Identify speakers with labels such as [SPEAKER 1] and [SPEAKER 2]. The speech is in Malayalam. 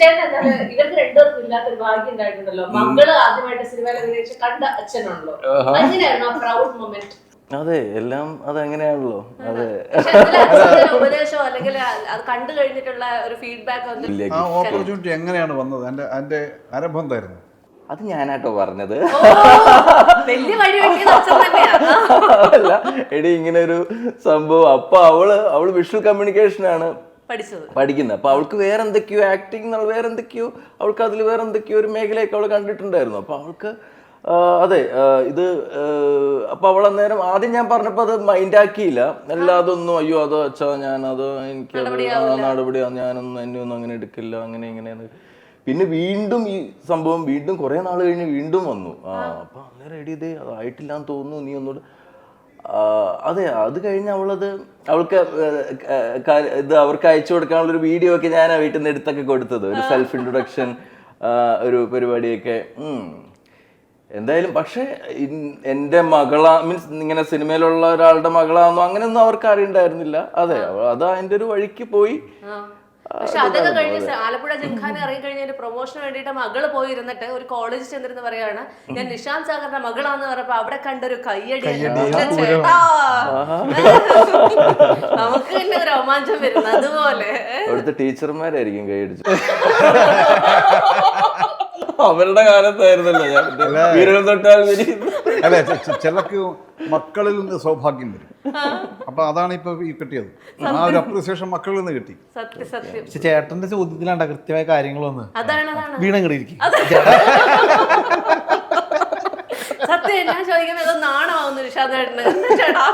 [SPEAKER 1] ഇവർക്ക് രണ്ടുപേർക്കും ഇല്ലാത്തൊരു ഭാഗ്യം ഉണ്ടായിട്ടുണ്ടല്ലോ. മകള് ആദ്യമായിട്ട് സിനിമയിൽ അഭിനയിച്ച് കണ്ട അച്ഛനുണ്ടല്ലോ, അങ്ങനെയായിരുന്നു ആ പ്രൗഡ് മൊമെന്റ്.
[SPEAKER 2] അതെ, എല്ലാം അതങ്ങനെയാണല്ലോ. അതെ,
[SPEAKER 1] ഉപദേശമോ അല്ലെങ്കിൽ അത് കണ്ടു കഴിഞ്ഞിട്ടുള്ള ഒരു ഫീഡ്ബാക്ക്
[SPEAKER 3] ആ ഓപ്പർച്യൂണിറ്റി എങ്ങനെയാണ് വന്നത്? അതിന്റെ ആരംഭം എന്തായിരുന്നു?
[SPEAKER 2] അത് ഞാനാട്ടോ പറഞ്ഞത്.
[SPEAKER 1] വലിയ വഴി വെട്ടിയത് അച്ഛൻ തന്നെയാണ്.
[SPEAKER 2] അല്ല എടി, ഇങ്ങനെ ഒരു സംഭവം. അപ്പൊ അവള് വിഷ്വൽ കമ്മ്യൂണിക്കേഷൻ ആണ് പഠിക്കുന്നത്. അപ്പൊ അവൾക്ക് വേറെ എന്തൊക്കെയോ ആക്ടിങ് എന്നുള്ള വേറെ എന്തൊക്കെയോ അവൾക്ക് അതിൽ വേറെ എന്തൊക്കെയോ ഒരു മേഖലയൊക്കെ അവൾ കണ്ടിട്ടുണ്ടായിരുന്നു. അപ്പൊ അവൾക്ക് അതെ ഇത് അപ്പൊ അവൾ അന്നേരം ആദ്യം ഞാൻ പറഞ്ഞപ്പോ അത് മൈൻഡ് ആക്കിയില്ല. അല്ലാതൊന്നും അയ്യോ അത് അച്ഛാ ഞാനത് എനിക്കത് നടപടിയാണ്, ഞാനൊന്നും എന്നെ ഒന്നും അങ്ങനെ എടുക്കില്ല, അങ്ങനെ ഇങ്ങനെയാണ്. പിന്നെ വീണ്ടും ഈ സംഭവം വീണ്ടും കുറെ നാൾ കഴിഞ്ഞ് വീണ്ടും വന്നു. അപ്പൊ അന്നേരം എടി ഇതേ അതായിട്ടില്ല എന്ന് തോന്നുന്നു, നീ ഒന്നുകൂടെ. അതെ, അത് കഴിഞ്ഞ് അവൾക്ക് ഇത് അവർക്ക് അയച്ചു കൊടുക്കാനുള്ളൊരു വീഡിയോ ഒക്കെ ഞാൻ വീട്ടിൽ നിന്ന് എടുത്തൊക്കെ കൊടുത്തത്, ഒരു സെൽഫ് ഇൻട്രൊഡക്ഷൻ ഒരു പരിപാടിയൊക്കെ. എന്തായാലും പക്ഷെ എൻ്റെ മകളാ മീൻസ് ഇങ്ങനെ സിനിമയിലുള്ള ഒരാളുടെ മകളാണെന്നോ അങ്ങനെയൊന്നും അവർക്ക് അറിയണ്ടായിരുന്നില്ല. അതെ, അത് അതിൻ്റെ ഒരു വഴിക്ക് പോയി.
[SPEAKER 1] പക്ഷെ അതൊക്കെ കഴിഞ്ഞ് ആലപ്പുഴ ജിംഖാന ഇറങ്ങി കഴിഞ്ഞ പ്രൊമോഷന് വേണ്ടിയിട്ട് മകള് പോയി ഇരുന്നിട്ട് ഒരു കോളേജിൽ ചെന്നിരുന്ന് പറയാണ് ഞാൻ നിഷാന്ത് സാഗറിന്റെ മകളാന്ന് പറഞ്ഞപ്പോ അവിടെ കണ്ടൊരു കയ്യടി. ചേട്ടാ, നമുക്ക് തന്നെ ഒരു രോമാഞ്ചം വരുന്നു. അതുപോലെ
[SPEAKER 2] അവിടുത്തെ ടീച്ചർമാരായിരിക്കും കൈയടിച്ചു. അവരുടെ കാലത്തായിരുന്നല്ലോ ഞാൻ തൊട്ടാൽ.
[SPEAKER 3] അല്ലെ, ചിലക്ക് മക്കളിൽ നിന്ന് സൗഭാഗ്യം വരും. അപ്പൊ അതാണ് ഇപ്പൊ ഈ കിട്ടിയത്. ആ ഒരു അപ്രിസിയേഷൻ മക്കളിൽ നിന്ന് കിട്ടി.
[SPEAKER 1] സത്യം.
[SPEAKER 4] പക്ഷെ ചേട്ടന്റെ ചോദ്യത്തിലാണ്ട കൃത്യമായ കാര്യങ്ങളൊന്ന് വീണങ്ങിടിയിരിക്കും.
[SPEAKER 1] സത്യം ഞാൻ ചോദിക്കുന്നത് നാണമാവുന്നു നിഷാന്ത് ചേട്ടന്. ചേട്ടാ